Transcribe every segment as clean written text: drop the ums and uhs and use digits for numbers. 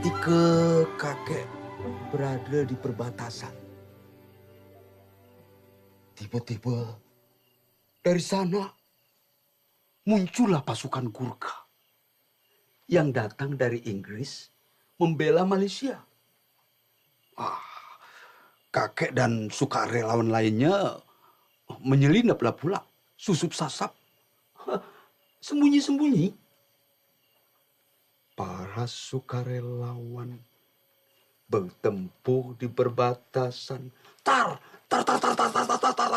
Ketika kakek berada di perbatasan, tiba-tiba dari sana muncullah pasukan Gurkha yang datang dari Inggris membela Malaysia. Kakek dan sukarelawan lainnya menyelinaplah pula, susup sasap, sembunyi-sembunyi. Para sukarelawan bertempur di perbatasan. Tar, tar, tar, tar, tar, tar, tar, tar, tar,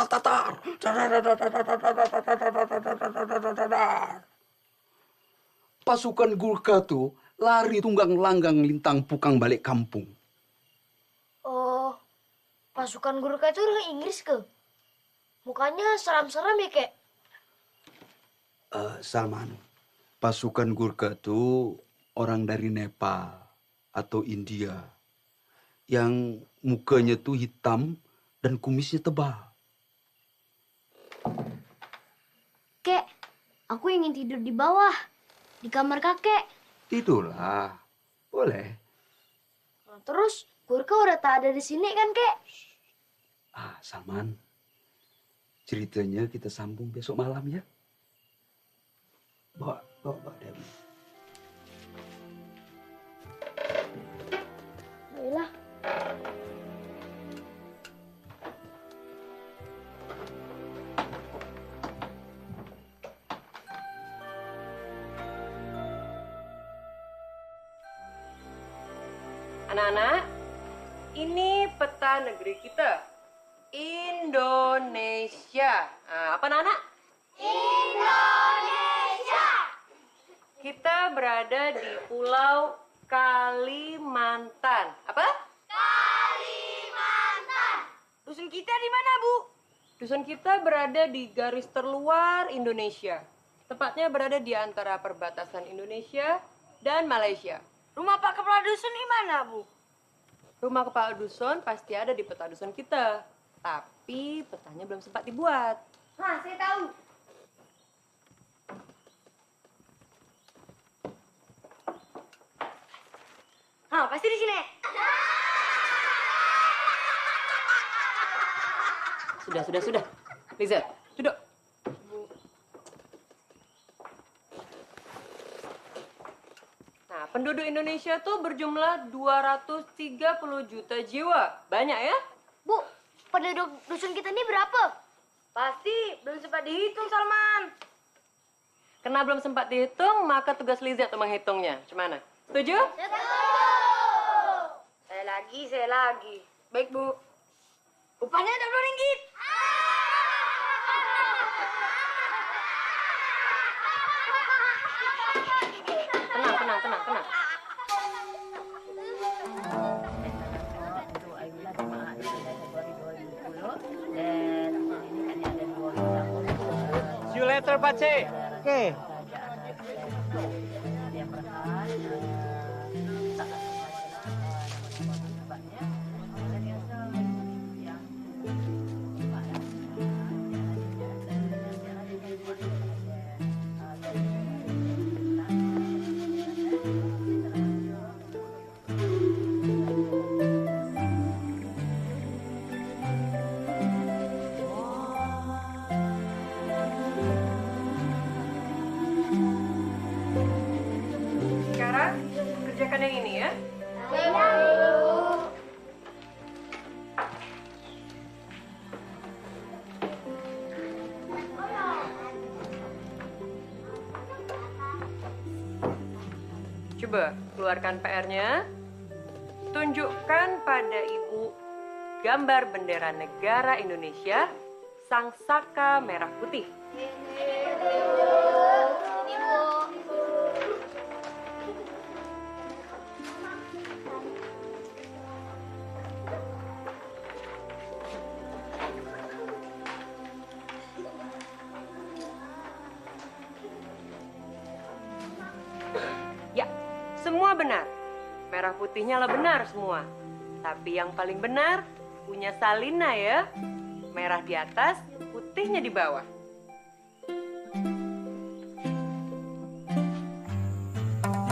tar, tar. Pasukan Gurkha tuh lari tunggang langgang lintang pukang balik kampung. Oh, pasukan Gurkha itu orang Inggris ke? Mukanya seram-seram ya, Kek? Salman, pasukan Gurkha itu orang dari Nepal atau India yang mukanya tuh hitam dan kumisnya tebal. Kek, aku ingin tidur di bawah, di kamar kakek. Tidurlah, boleh. Nah, terus Gurkha udah tak ada di sini kan, Kek? Salman, ceritanya kita sambung besok malam ya. Bawa Dewi. Baiklah. Anak-anak, ini peta negeri kita. Indonesia. Apa anak-anak? Indonesia! Kita berada di Pulau Kalimantan. Apa? Kalimantan! Dusun kita di mana, Bu? Dusun kita berada di garis terluar Indonesia. Tepatnya berada di antara perbatasan Indonesia dan Malaysia. Rumah Pak Kepala Dusun di mana, Bu? Rumah kepala dusun pasti ada di peta dusun kita. Tapi petanya belum sempat dibuat. Nah, saya tahu. Pasti di sini. Sudah. Liza, duduk. Nah, penduduk Indonesia tuh berjumlah 230 juta jiwa. Banyak ya? Bu, penduduk dusun kita ini berapa? Pasti belum sempat dihitung, Salman. Karena belum sempat dihitung, maka tugas Liza untuk menghitungnya. Gimana? Setuju? Saya lagi. Baik, Bu. Upahnya 20 ringgit. Tenang. See you later, Pace. Oke. Sekarang kerjakan yang ini ya. Coba keluarkan PR-nya. Tunjukkan pada Ibu gambar bendera negara Indonesia, sang saka merah putih. Ya, semua benar. Merah putihnya lah benar semua. Tapi yang paling benar punya Salina ya. Merah di atas, putihnya di bawah.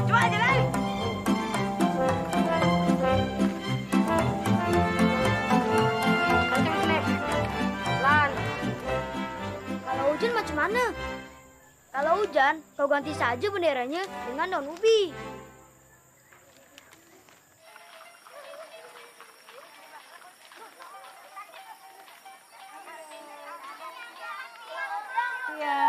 Coba aja lagi. Jan, kau ganti saja benderanya dengan daun ubi. Ya.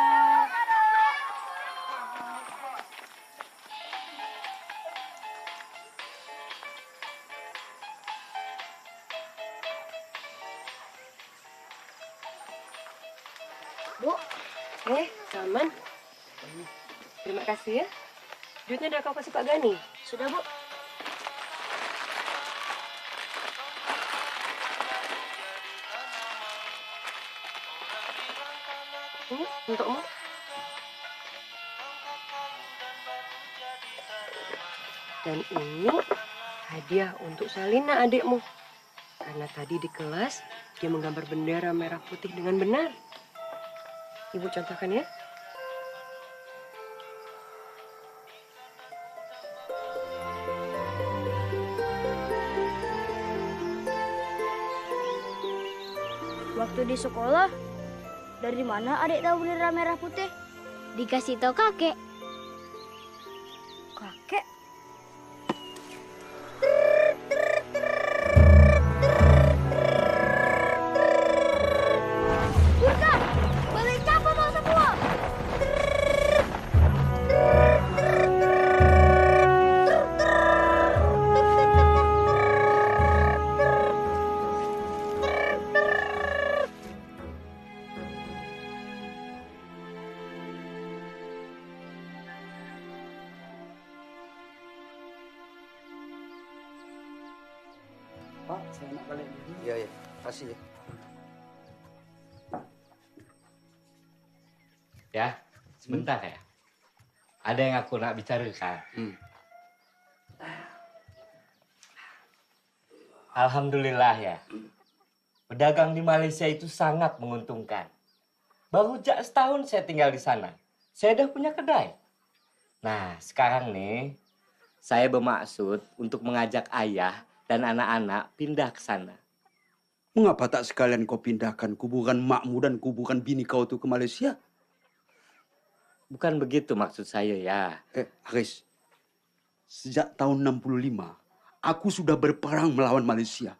Bu, Salman. Terima kasih ya. Duitnya udah kau kasih Pak Gani. Sudah, Bu. Ini untukmu. Dan ini hadiah untuk Salina adikmu. Karena tadi di kelas dia menggambar bendera merah putih dengan benar. Ibu contohkan ya. Waktu di sekolah, dari mana adik tahu bendera merah putih? Dikasih tahu kakek. Kakek? Gurka, balik capek mau semua. Pak, saya nak balik dulu. Iya, ya. Kasih ya. Ya, sebentar ya. Ada yang aku nak bicarakan. Alhamdulillah ya. Berdagang di Malaysia itu sangat menguntungkan. Baru setahun saya tinggal di sana. Saya udah punya kedai. Nah, sekarang nih, saya bermaksud untuk mengajak ayah dan anak-anak pindah ke sana. Mengapa tak sekalian kau pindahkan kuburan makmu dan kuburan bini kau itu ke Malaysia? Bukan begitu maksud saya ya. Haris, sejak tahun 65, aku sudah berperang melawan Malaysia.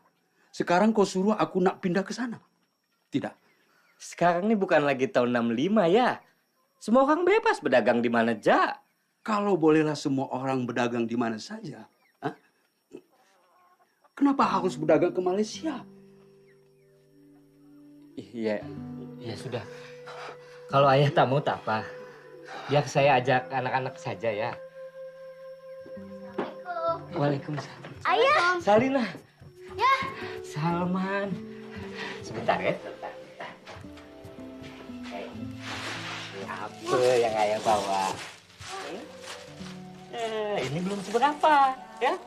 Sekarang kau suruh aku nak pindah ke sana? Tidak. Sekarang ini bukan lagi tahun 65 ya. Semua orang bebas berdagang di mana aja. Kalau bolehlah semua orang berdagang di mana saja, hah? Kenapa harus berdagang ke Malaysia? Iya, ya sudah. Kalau ayah tak mau tak apa. Biar saya ajak anak-anak saja ya. Waalaikumsalam. Ayah. Salina. Ya. Salman. Sebentar ya. Apa yang ayah bawa? Ini belum seberapa ya.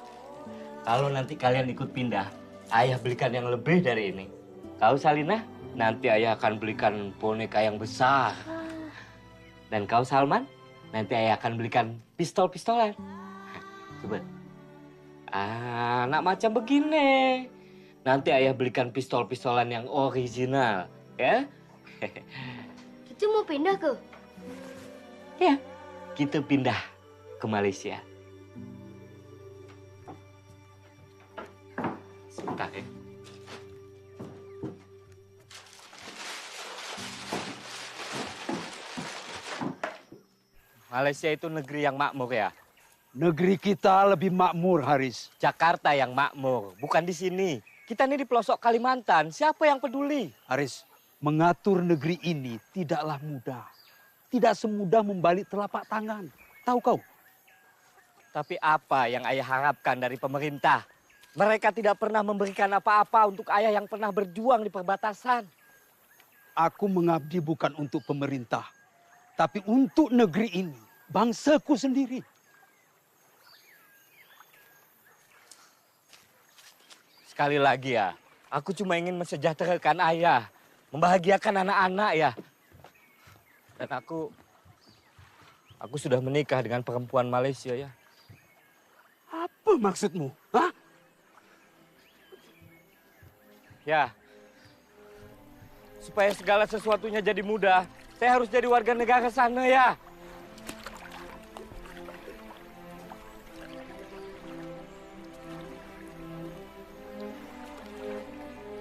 Kalau nanti kalian ikut pindah, ayah belikan yang lebih dari ini. Kau Salina, nanti ayah akan belikan boneka yang besar. Dan kau Salman, nanti ayah akan belikan pistol-pistolan. Coba. Nak macam begini. Nanti ayah belikan pistol-pistolan yang original, ya. Kita mau pindah ke? Ya, kita pindah ke Malaysia. Sebentar ya. Malaysia itu negeri yang makmur ya. Negeri kita lebih makmur, Haris. Jakarta yang makmur, bukan di sini. Kita ini di pelosok Kalimantan, siapa yang peduli? Haris, mengatur negeri ini tidaklah mudah. Tidak semudah membalik telapak tangan. Tahu kau? Tapi apa yang ayah harapkan dari pemerintah? Mereka tidak pernah memberikan apa-apa untuk ayah yang pernah berjuang di perbatasan. Aku mengabdi bukan untuk pemerintah, tapi untuk negeri ini, bangsaku sendiri. Sekali lagi ya, aku cuma ingin mensejahterakan ayah, membahagiakan anak-anak ya. Dan aku sudah menikah dengan perempuan Malaysia ya. Apa maksudmu? Hah? Ya, supaya segala sesuatunya jadi mudah, saya harus jadi warga negara sana ya.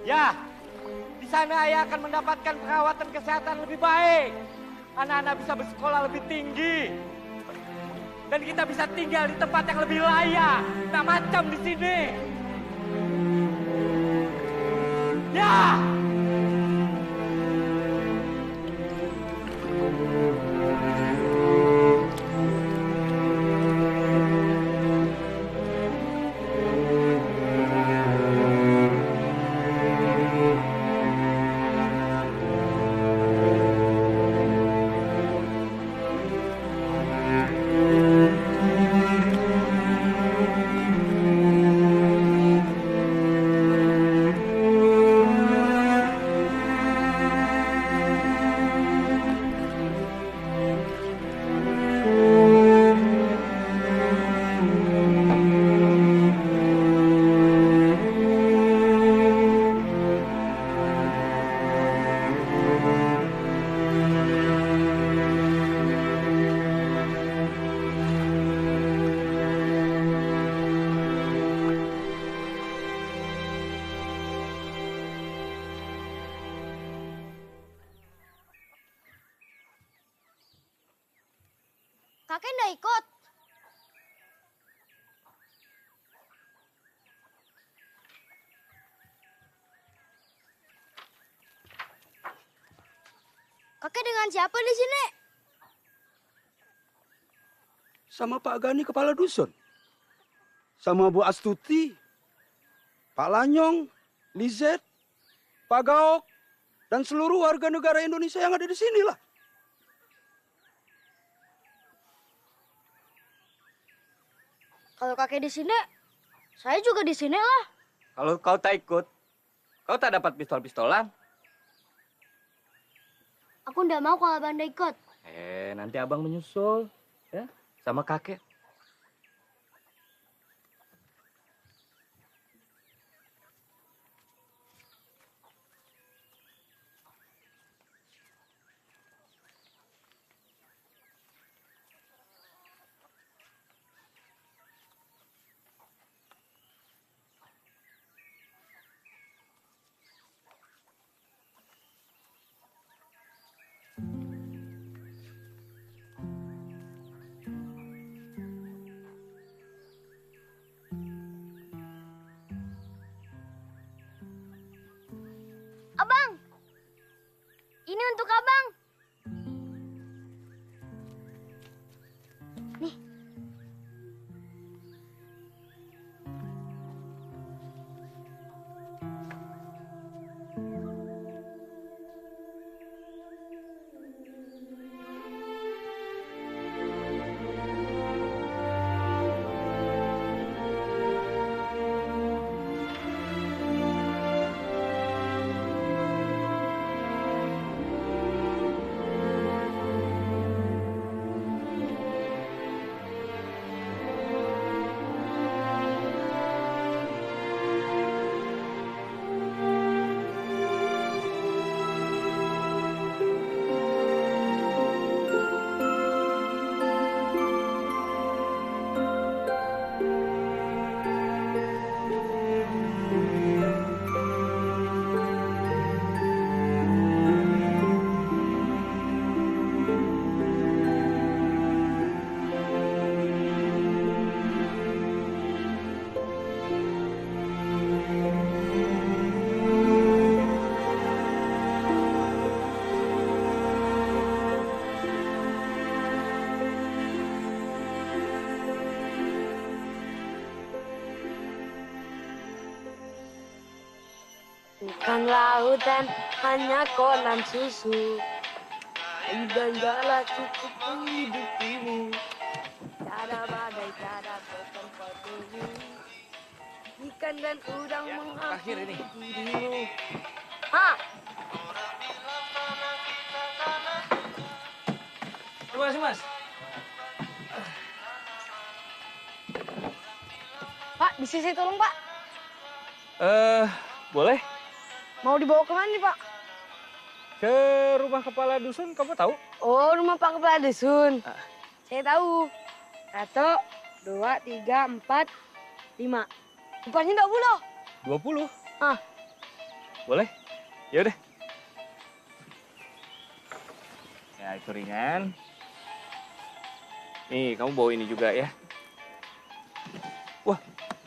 Ya, di sana ayah akan mendapatkan perawatan kesehatan lebih baik. Anak-anak bisa bersekolah lebih tinggi. Dan kita bisa tinggal di tempat yang lebih layak. Tak macam di sini. Ya! Kakek nggak ikut. Kakek dengan siapa di sini? Sama Pak Gani kepala dusun. Sama Bu Astuti, Pak Lanyong, Lizet, Pak Gaok, dan seluruh warga negara Indonesia yang ada di sini lah. Kalau kakek di sini, saya juga di sini lah. Kalau kau tak ikut, kau tak dapat pistol-pistolan. Aku nggak mau kalau Banda ikut. Nanti abang menyusul, ya, sama kakek. Abang, ini untuk abang. Nih. Bukan lautan, hanya kolam susu. Air dan galah cukup hidup ini. Tiada badai, tiada tempat ini. Ikan dan udang menghampiri dirimu. Ha! Terima kasih, Mas. Pak, bisa saya tolong, Pak? Boleh. Mau dibawa kemana nih, Pak? Ke rumah kepala dusun, kamu tahu? Oh, rumah Pak Kepala Dusun. Saya tahu. 1, 2, 3, 4, 5. Rupanya 20. 20. Ah. Boleh? Ya udah. Ya, itu ringan. Nih, kamu bawa ini juga ya. Wah,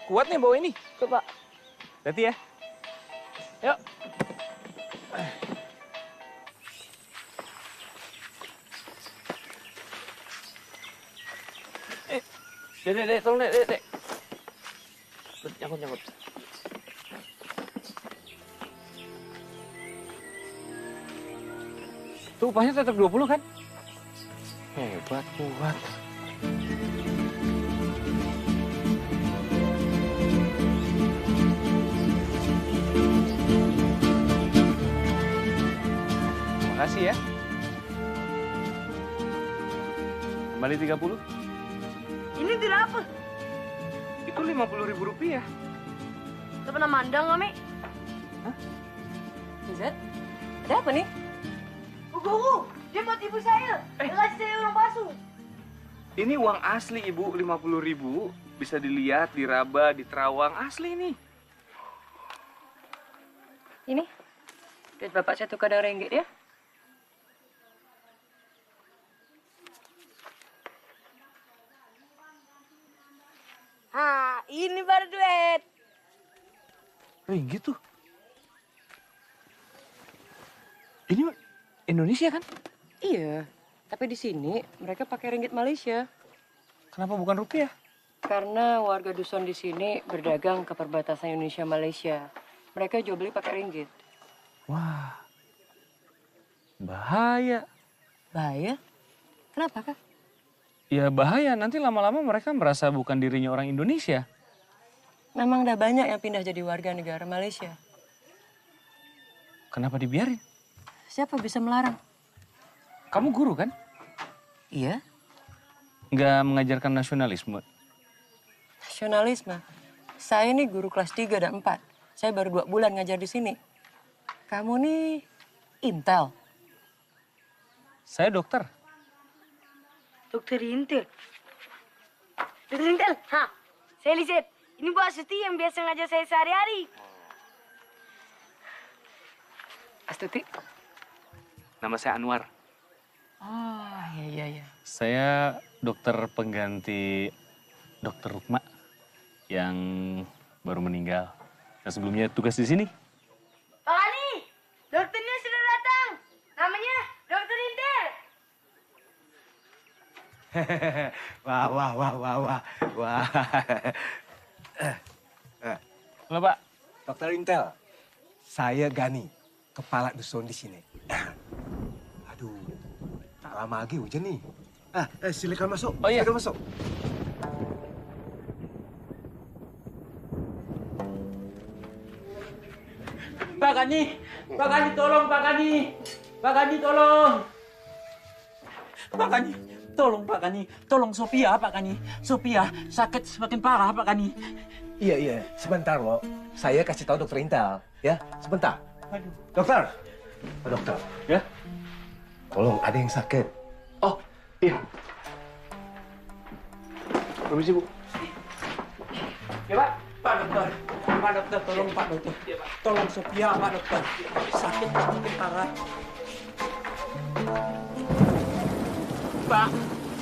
kuat nih bawa ini. Coba. Hati ya. Yuk. Dek, tolong dek. Nyangkut. Tuh upahnya tetap 20 kan? Hebat, kuat. Makasih ya. Kembali 30. Ini tidak apa? Itu 50.000 rupiah. Tidak pernah mandang, Mami. Lizet, ada apa nih? Guru, dia mau tipu saya. Dia kasih saya uang palsu. Ini uang asli, Ibu. 50.000. Bisa dilihat, diraba, di terawang. Asli nih. Ini, duit bapak 1 kadang ringgit ya. Ini baru duit. Ringgit tuh. Ini Indonesia kan? Iya, tapi di sini mereka pakai ringgit Malaysia. Kenapa bukan rupiah? Karena warga dusun di sini berdagang ke perbatasan Indonesia Malaysia. Mereka jual beli pakai ringgit. Wah, bahaya. Bahaya? Kenapa, Kak? Ya bahaya, nanti lama-lama mereka merasa bukan dirinya orang Indonesia. Memang udah banyak yang pindah jadi warga negara Malaysia. Kenapa dibiarin? Siapa bisa melarang? Kamu guru kan? Iya, Nggak mengajarkan nasionalisme. nasionalisme. Saya nih guru kelas 3 dan 4. Saya baru 2 bulan ngajar di sini. Kamu nih Intel. Saya dokter. Dokter Intel. Dokter Intel, saya Lizet. Ini Bu Astuti yang biasa ngajar saya sehari-hari. Astuti? Nama saya Anwar. Oh, iya. Saya dokter pengganti Dokter Rukma yang baru meninggal. Dan sebelumnya tugas di sini. Pak Ali, dokternya sudah datang. Namanya Dokter Intel. Wah. Halo, Pak. Dokter Intel, saya Gani, kepala dusun di sini. Aduh, tak lama lagi hujan nih. Silakan masuk. Oh, iya. Silakan masuk. Pak Gani tolong Pak Gani. Pak Gani tolong. Pak Gani, tolong Pak Gani. Tolong Sophia Pak Gani. Sophia sakit semakin parah Pak Gani. Iya. Sebentar loh. Saya kasih tahu Dokter Intel. Ya, sebentar. Aduh. Dokter. Dokter. Ya? Tolong, ada yang sakit. Oh, iya. Permisi, Bu. Ya Pak. Pak dokter, tolong Pak dokter. Tolong Sophia Pak dokter. Sakit semakin parah. Pak,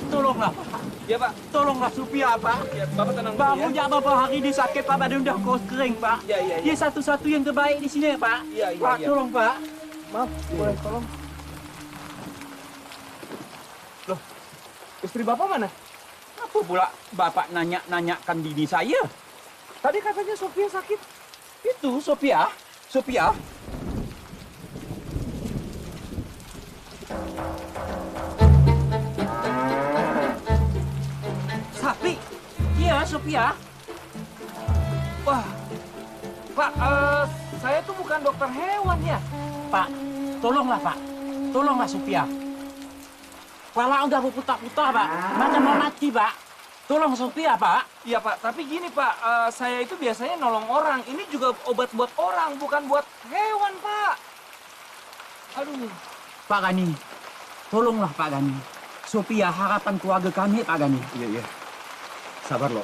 tolonglah Pak. Ya, Pak. Tolonglah Sophia Pak. Ya, Bapak tenang dulu ya. Bangunnya Bapak hari ini sakit Pak, badan udah kering Pak. Iya. Dia satu-satu yang terbaik di sini Pak. Iya. Pak, tolong Pak. Maaf, boleh tolong. Loh, istri Bapak mana? Apa pula Bapak nanya-nanyakan bini saya? Tadi katanya Sophia sakit. Itu Sophia. Sapi? Iya, Sophia. Wah, Pak, saya tuh bukan dokter hewan ya. Pak, tolonglah Pak. Tolonglah Sophia. Kepala udah berputar-putar Pak. Macam mau mati Pak. Tolong Sophia Pak. Iya, Pak, tapi gini, Pak. Saya itu biasanya nolong orang. Ini juga obat buat orang, bukan buat hewan, Pak. Aduh. Pak Gani, tolonglah Pak Gani. Sophia harapan keluarga kami Pak Gani. Iya. Sabar loh.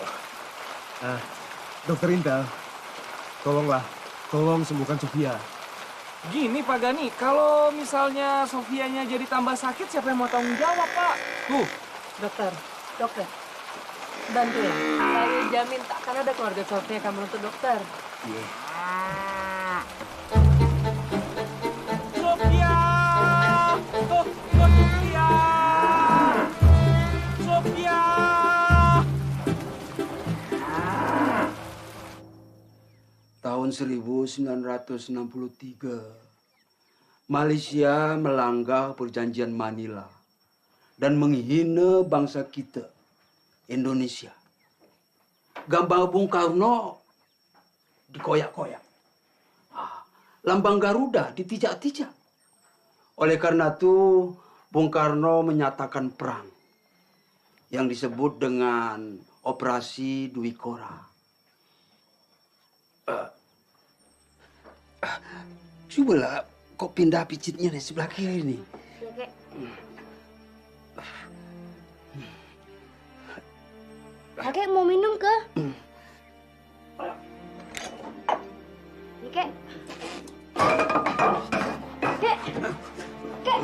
Dokter Intel, tolonglah. Tolong sembuhkan Sophia. Gini Pak Gani, kalau misalnya Sofianya jadi tambah sakit, siapa yang mau tanggung jawab, Pak? Tuh, Dokter, dokter, bantu ya. Saya jamin tak akan ada keluarga Sofia yang menuntut dokter. Sofia! Oh, Sofia! Sofia! Tahun 1963, Malaysia melanggar perjanjian Manila dan menghina bangsa kita, Indonesia. Gambar Bung Karno dikoyak-koyak. Lambang Garuda ditijak-tijak. Oleh karena itu, Bung Karno menyatakan perang yang disebut dengan Operasi Dwi Kora. Cobalah kau pindah pijitnya di sebelah kiri nih. Ya, Kek. Kakek mau minum ke? Ini, Kek. Kek. Kek.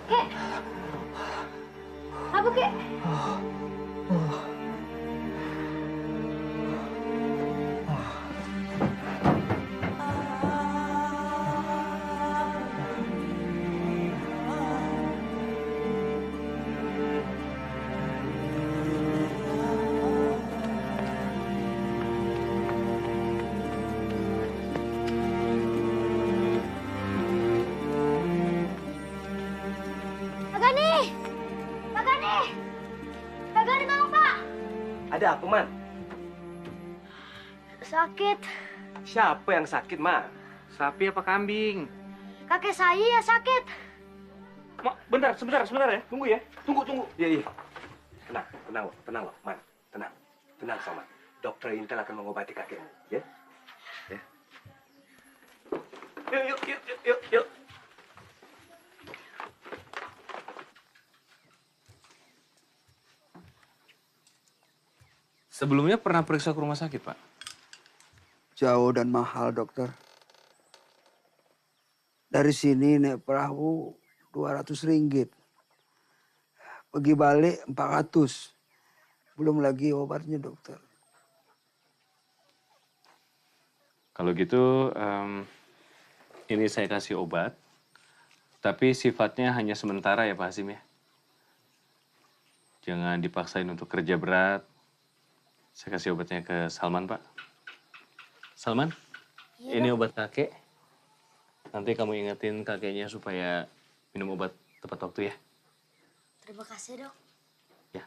Kek. Apa, Kek? Ada apa, Man? Sakit. Siapa yang sakit, Ma? Sapi apa kambing? Kakek saya sakit. Ma, bentar, sebentar ya. Tunggu ya. Tunggu. Iya. Tenang, Man. Tenang, sama. Dokter Intel akan mengobati kakekmu, ya? Ya. Yuk. Sebelumnya pernah periksa ke rumah sakit, Pak? Jauh dan mahal, dokter. Dari sini naik perahu 200 ringgit. Pergi balik 400. Belum lagi obatnya, dokter. Kalau gitu, ini saya kasih obat. Tapi sifatnya hanya sementara ya, Pak Hasim ya. Jangan dipaksain untuk kerja berat. Saya kasih obatnya ke Salman, Pak. Salman, ini obat kakek. Nanti kamu ingetin kakeknya supaya minum obat tepat waktu ya. Terima kasih, Dok. Ya.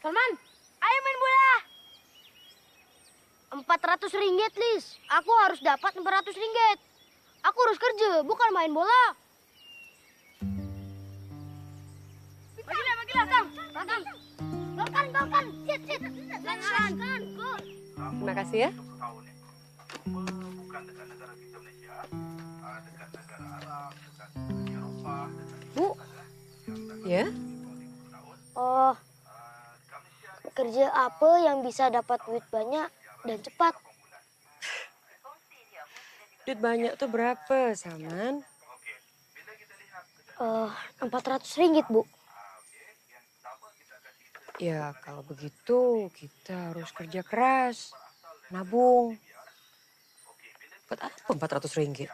Salman, ayo main bola. 400 ringgit, Lis. Aku harus dapat 400 ringgit. Aku harus kerja, bukan main bola. Bagilah, Kang. Golkan. Sit. Langkan. Gol. Terima kasih ya. Bu. Ya? Oh, kerja apa yang bisa dapat duit banyak dan cepat? Duit banyak tuh berapa, Salman? 400 ringgit, Bu. Ya, kalau begitu kita harus kerja keras, nabung. Buat apa 400 ringgit?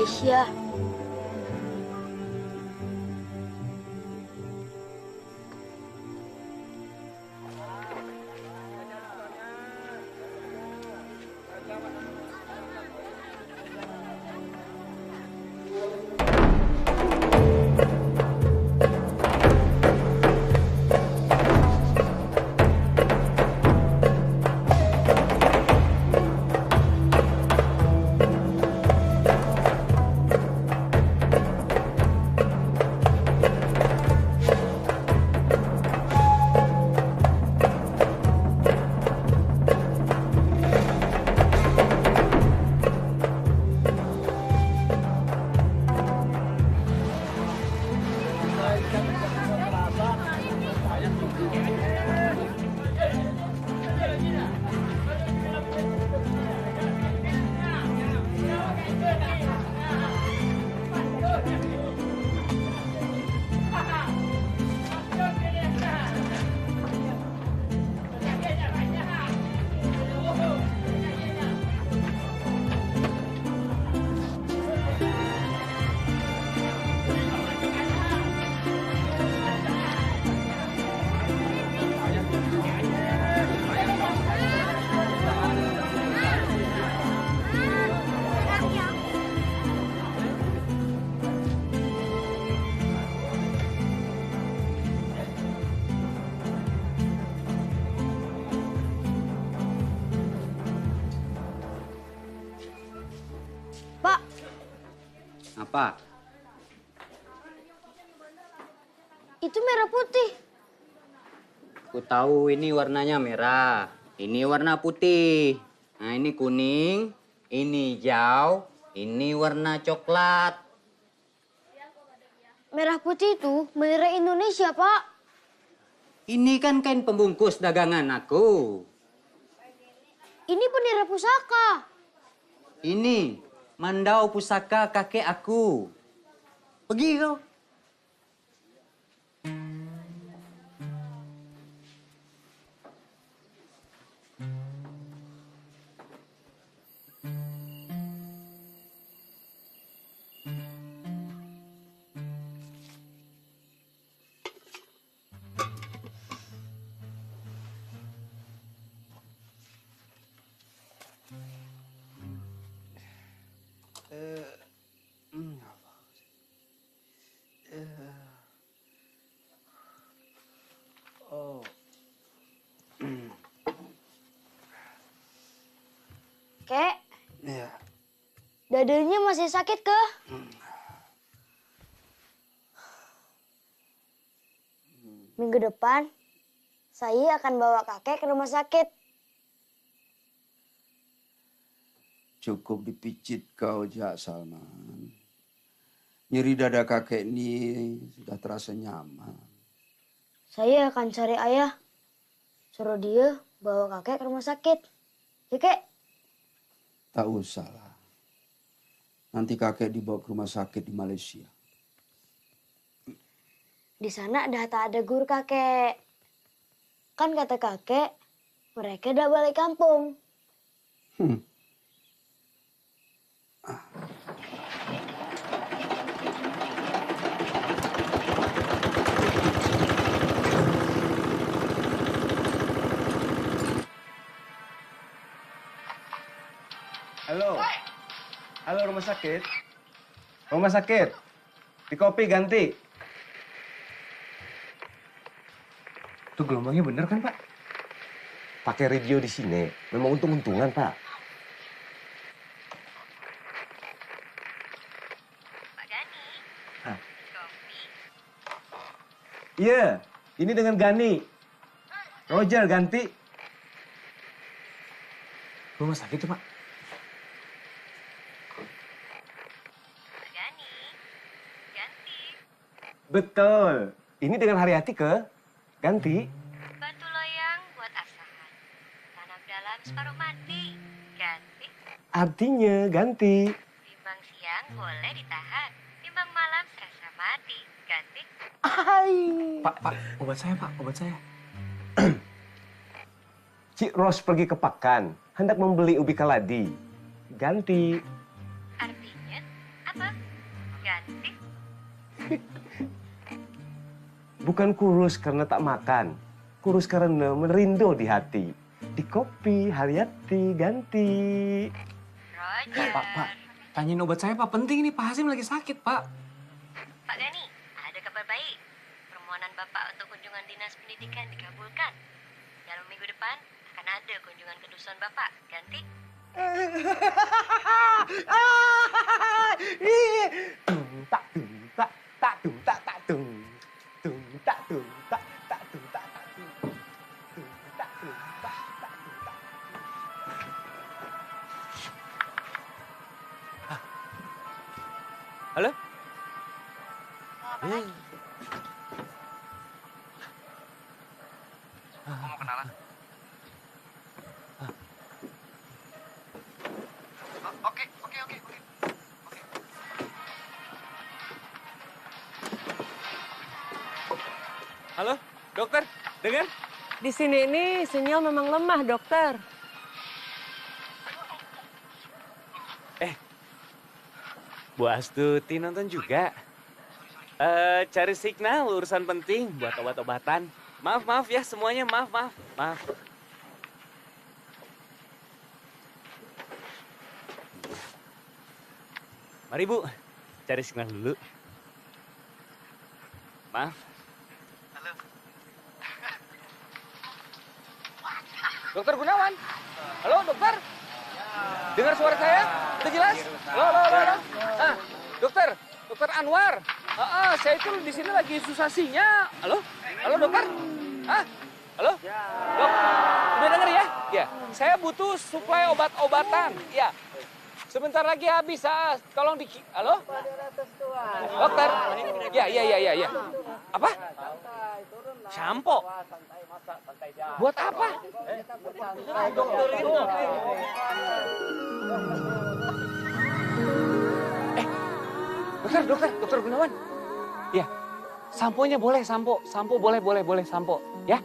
Malaysia. Pak, Apa? itu merah putih. Ku tahu ini warnanya merah, ini warna putih. Nah, ini kuning, ini hijau, ini warna coklat. Merah putih itu bendera Indonesia, Pak. Ini kan kain pembungkus dagangan aku. Ini bendera pusaka. Ini mandau pusaka kakek aku. Pergi kau. Kek, Ya, dadanya masih sakit ke? Minggu depan, saya akan bawa kakek ke rumah sakit. cukup dipijit kau, Jak Salman. Nyeri dada kakek ini sudah terasa nyaman. Saya akan cari ayah. Suruh dia bawa kakek ke rumah sakit. Ya, Kek? Tak usah lah. Nanti kakek dibawa ke rumah sakit di Malaysia. Di sana dah tak ada guru kakek. Kan kata kakek, mereka udah balik kampung. Halo. Halo rumah sakit. Rumah sakit. Di kopi ganti. Tuh gelombangnya bener kan, Pak? Pakai radio di sini. Memang untung-untungan, Pak. Pak Gani, Hah? kopi. Iya, ini dengan Gani. Roger ganti. Rumah sakit tuh, Pak. Pak Gani, ganti. Betul. Ini dengan Haryati ke? Ganti. Bantu loyang buat asahan. Tanam dalam separuh mati. Ganti. Artinya ganti. Timbang siang boleh ditahan. Timbang malam serasa mati. Ganti. Pak, obat saya, Pak, obat saya. Cik Ros pergi ke Pakan, hendak membeli ubi kaladi. Ganti. Artinya, apa Bukan kurus karena tak makan. Kurus karena merindo di hati. Di kopi, Haryati, ganti. Pak, tanyain obat saya, Pak. Penting nih, Pak Hasim lagi sakit, Pak. Pak Gani, ada kabar baik. Permohonan Bapak untuk kunjungan dinas pendidikan dikabulkan. Dalam minggu depan akan ada kunjungan ke dusun Bapak. Ganti. Tak tung tak tak tung tak tak tung. Tung tak tung tak tak tung tak tak tung. Tung tak tung tak tak tung tak. Halo? Mau kenalan? Oke. Halo, dokter, dengar? Di sini ini sinyal memang lemah, dokter. Bu Astuti nonton juga. Cari signal urusan penting buat obat-obatan. Maaf ya semuanya, maaf. Mari Bu, cari signal dulu. Maaf. Dokter Gunawan. Halo, dokter. Dengar suara saya? Udah jelas? Halo. Dokter Anwar. Saya itu di sini lagi susah sinyal. Halo dokter. Halo. Dok, udah denger ya? Ya, saya butuh suplai obat-obatan. Ya. Sebentar lagi habis. Tolong Halo? Dokter. Ya. Apa? Sampo. Buat apa? Dokter Gunawan. Ya, samponya boleh, sampo boleh, sampo. Ya,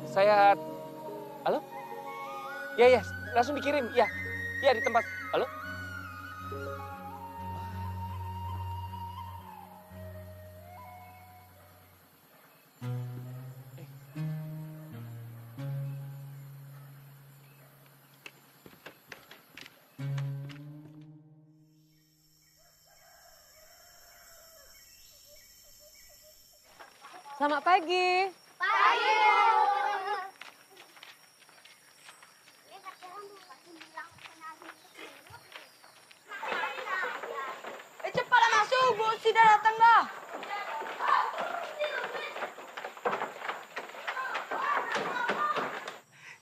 saya. Halo? Ya, langsung dikirim. Ya, di tempat. Halo? Selamat pagi. Cepatlah masuk, Bu sudah datang dah.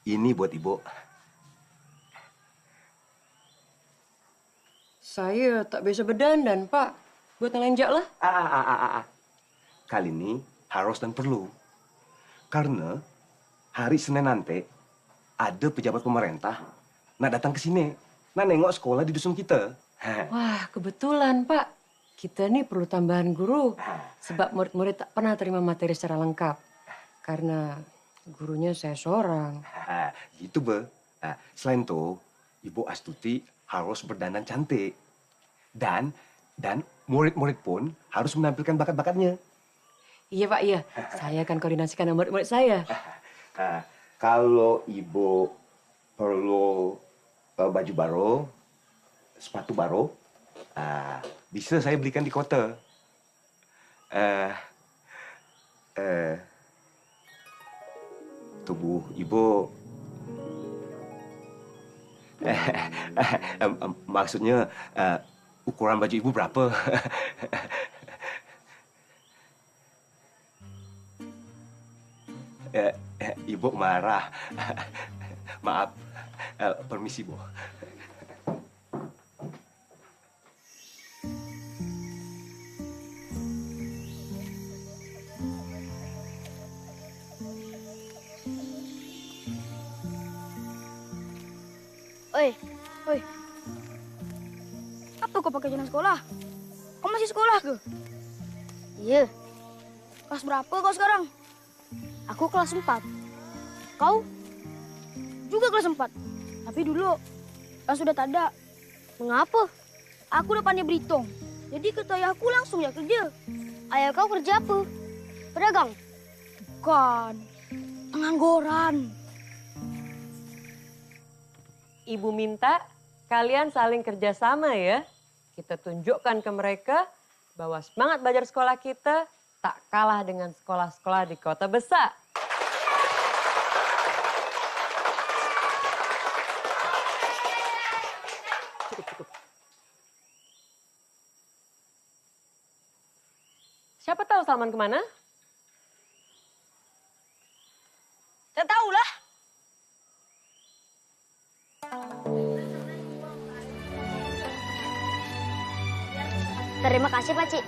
Ini buat Ibu. Saya tak bisa berdandan, Pak. Buat ngelenjak lah. Kali ini harus dan perlu. Karena hari Senin nanti ada pejabat pemerintah nak datang ke sini. Nak nengok sekolah di dusun kita. Wah, kebetulan, Pak. Kita nih perlu tambahan guru. Sebab murid-murid tak pernah terima materi secara lengkap. Karena gurunya saya seorang. Gitu, Be. Selain itu, Ibu Astuti harus berdandan cantik. Dan murid-murid pun harus menampilkan bakat-bakatnya. Iya, Pak, iya. Saya akan koordinasikan dengan murid-murid saya. Kalau Ibu perlu baju baru, sepatu baru, bisa saya belikan di kota. Tubuh Ibu... maksudnya, ukuran baju Ibu berapa? Ibu marah. Maaf. Permisi, Bu. Oi. Apa kau pakai jalan sekolah? Kau masih sekolah ke? Iya, Kelas berapa kau sekarang? aku kelas 4. Kau? Juga kelas 4. Tapi dulu kan sudah tak ada. Mengapa? Aku udah pandai berhitung. Jadi kata ayahku langsung ya kerja. Ayah kau kerja apa? Pedagang? Bukan. Pengangguran. Ibu minta kalian saling kerjasama ya. Kita tunjukkan ke mereka bahwa semangat belajar sekolah kita tak kalah dengan sekolah-sekolah di kota besar. Cukup. Siapa tahu Salman kemana? Tak tahulah. Terima kasih, Pak Cik.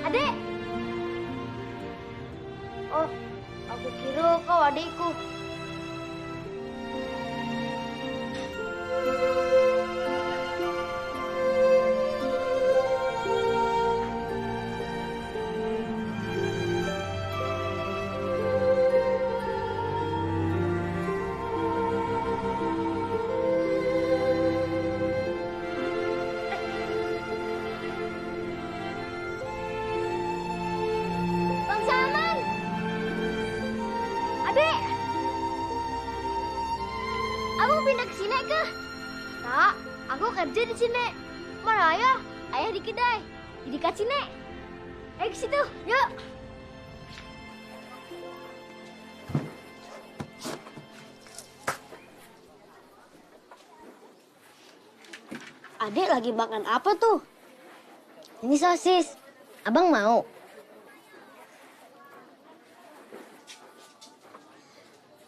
Adek! Oh, aku kira kau adikku. Bang Salman! Adek! Abang pindah ke sini ke? Tak, aku kerja di sini. Mana ayah? Ayah di kedai. Di dekat sini. Ayo ke situ, yuk. Adek lagi makan apa tuh? Ini sosis. Abang mau?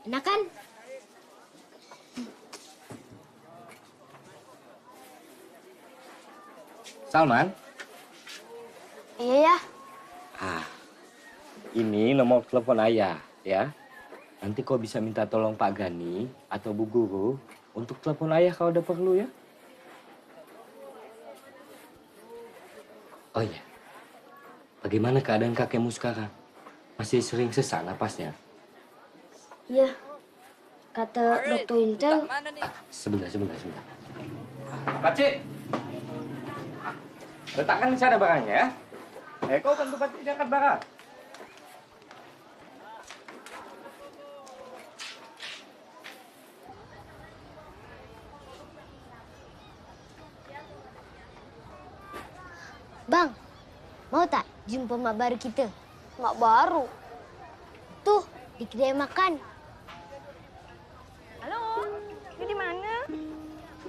Enak kan? Salman, Iya ya. ini nomor telepon ayah ya. Nanti kau bisa minta tolong Pak Gani atau Bu Guru untuk telepon ayah kalau ada perlu ya. Oh iya, bagaimana keadaan kakekmu sekarang? Masih sering sesak napasnya? Iya. Kata dokter Intel. Sebentar. Pakcik, letakkan di sana barangnya ya. Kau bantu Pakcik angkat barang. Bang, mau tak jumpa mak baru kita? Mak baru? Tuh, di kedai makan. Halo, ini di mana?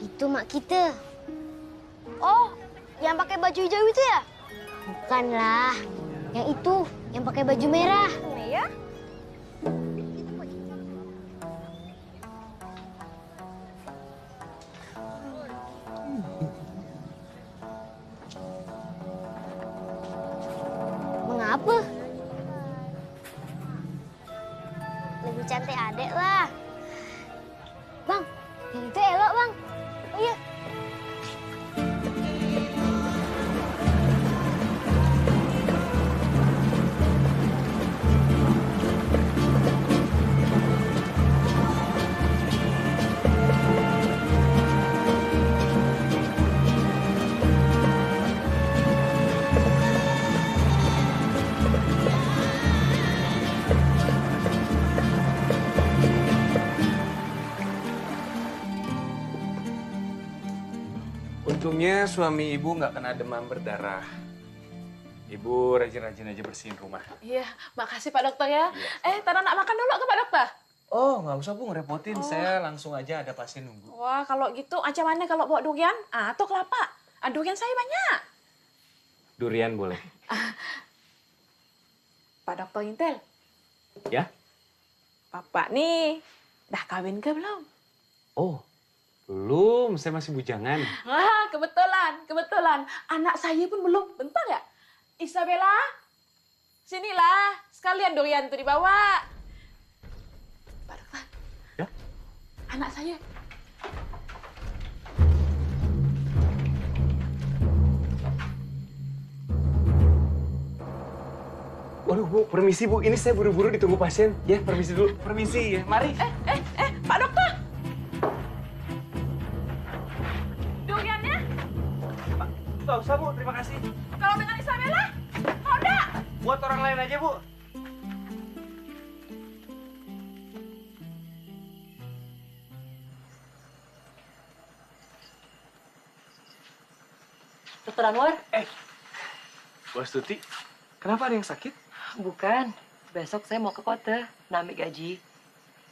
Itu mak kita. Oh, yang pakai baju hijau itu ya? Bukanlah. Yang itu, yang pakai baju merah. Ya? Mengapa? Lebih cantik adek lah. Bang, yang itu elok bang. Oh iya. Untungnya suami ibu nggak kena demam berdarah. Ibu rajin-rajin aja bersihin rumah. Iya, makasih Pak Dokter ya. Tara nak makan dulu ke Pak Dokter? Oh, nggak usah Bu, ngerepotin. Saya langsung aja ada pasien nunggu. Wah, kalau gitu macam mana kalau bawa durian? Atau kelapa? Durian saya banyak. Durian boleh. Pak Dokter Intel, Ya? Bapak nih dah kawin ke belum? Oh, belum. Saya masih bujangan. Ah, kebetulan. Anak saya pun belum. Bentar ya. Isabella, sinilah. Sekalian durian tuh dibawa. Pak Dokter. Ya? Anak saya. Waduh, Bu, permisi, Bu. Ini saya buru-buru ditunggu pasien. Ya, permisi dulu. Permisi ya. Mari. Pak Dokter. Duriannya? Nggak usah, Bu. Terima kasih. Kalau dengan Isabella, mau enggak? Buat orang lain aja, Bu. Dokter Anwar? Bu Astuti, kenapa ada yang sakit? Bukan. Besok saya mau ke kota, naik gaji.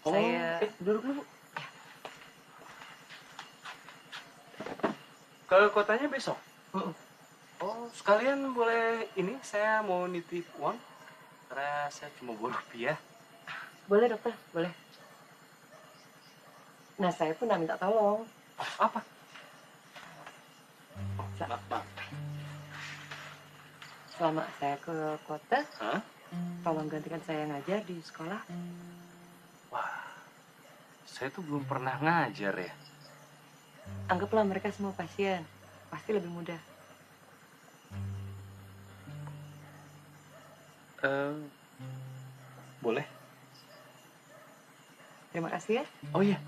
Saya... Duduk dulu, Bu. Ke kotanya besok? Oh, sekalian boleh ini, saya mau nitip uang. Karena saya cuma bawa rupiah. Boleh, dokter. Boleh. Nah, saya pun minta tolong. Apa? Maaf. Selama saya ke kota, tolong gantikan saya ngajar di sekolah. Wah, saya tuh belum pernah ngajar ya. Anggaplah mereka semua pasien. Pasti lebih mudah. Boleh? Terima kasih ya. Oh iya.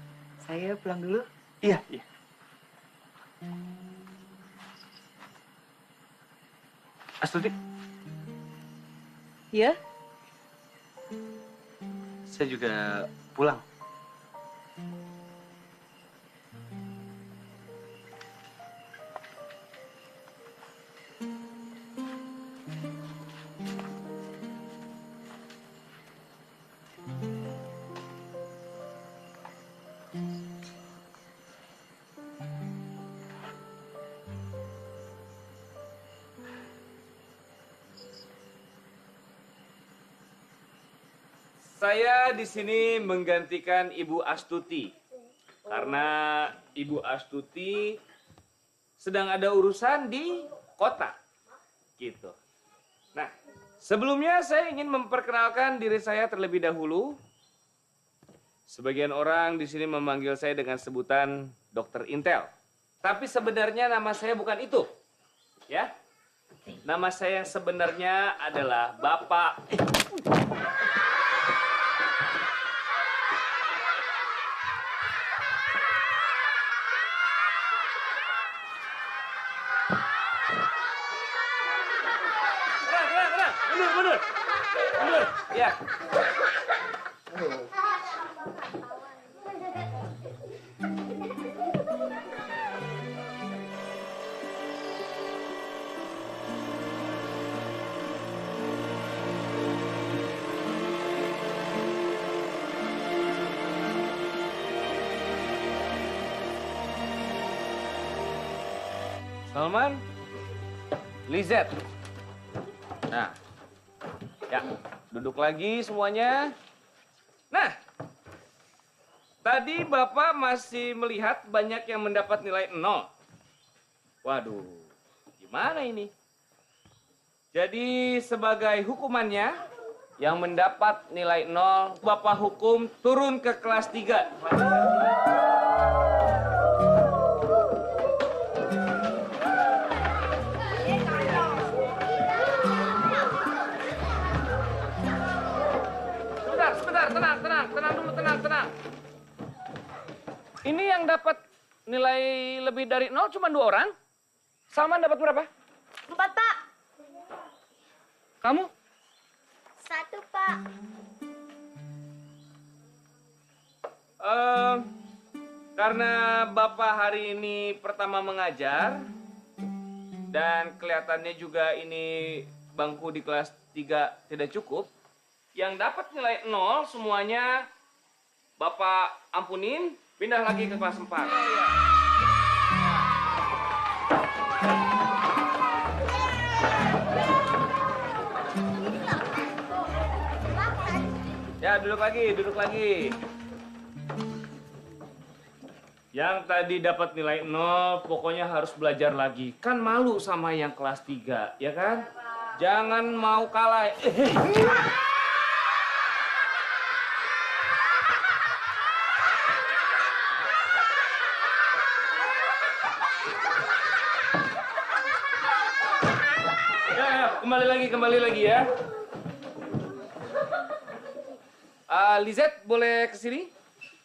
Saya pulang dulu. Iya. Astuti, Ya? saya juga pulang. Saya di sini menggantikan Ibu Astuti. Karena Ibu Astuti sedang ada urusan di kota. Gitu. Nah, sebelumnya saya ingin memperkenalkan diri saya terlebih dahulu. Sebagian orang di sini memanggil saya dengan sebutan Dokter Intel. Tapi sebenarnya nama saya bukan itu. Ya. Nama saya yang sebenarnya adalah Bapak... Mundur. Ya. Salman, Lizet. Nah. Ya, duduk lagi semuanya. Nah, tadi Bapak masih melihat banyak yang mendapat nilai 0. Waduh, gimana ini? Jadi sebagai hukumannya, yang mendapat nilai 0, Bapak hukum turun ke kelas 3. Tenang. Ini yang dapat nilai lebih dari 0 cuma 2 orang. Salman dapat berapa? 4, Pak. Kamu? 1, Pak. Karena Bapak hari ini pertama mengajar, dan kelihatannya juga ini bangku di kelas 3 tidak cukup, yang dapat nilai 0 semuanya Bapak ampunin, pindah lagi ke kelas 4. Ya, duduk lagi, duduk lagi. Yang tadi dapat nilai 0, pokoknya harus belajar lagi. Kan malu sama yang kelas 3, ya kan? Jangan mau kalah. Ya, kembali lagi ya. Lizette, boleh ke sini?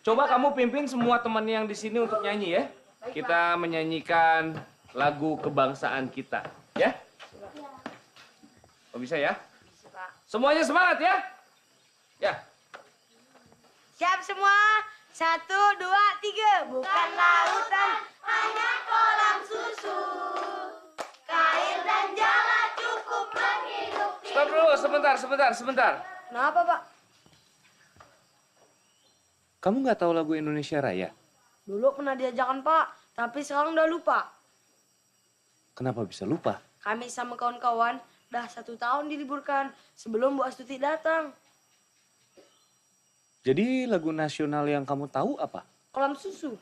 Coba kamu pimpin semua teman yang di sini untuk nyanyi ya. Kita menyanyikan lagu kebangsaan kita, ya? Oh, bisa ya? Semuanya semangat ya? Ya. Siap semua? 1, 2, 3. Bukan lautan, hanya kolam susu. Kail dan jala cukup menghidupi. Stop dulu, sebentar. Kenapa, Pak? Kamu nggak tahu lagu Indonesia Raya? Dulu pernah diajarkan, Pak. Tapi sekarang udah lupa. Kenapa bisa lupa? Kami sama kawan-kawan dah 1 tahun diliburkan sebelum Bu Astuti datang. Jadi lagu nasional yang kamu tahu apa? Kolam susu.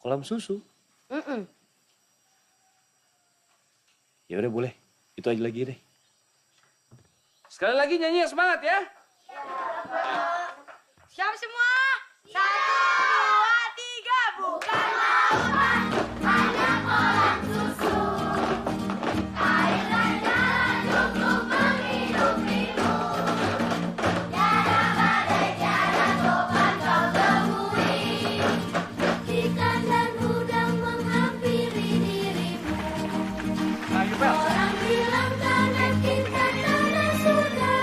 Kolam susu? Ya udah boleh, itu aja lagi deh. Sekali lagi nyanyi yang semangat ya. Siap semua? 1, 2, 3. Bukan lautan, hanya kolam susu. Air dan jalan cukup menghidupimu. Tiada badai, tiada topan kau temui. Ikan dan udang menghampiri dirimu. Orang bilang tanah kita tanah surga.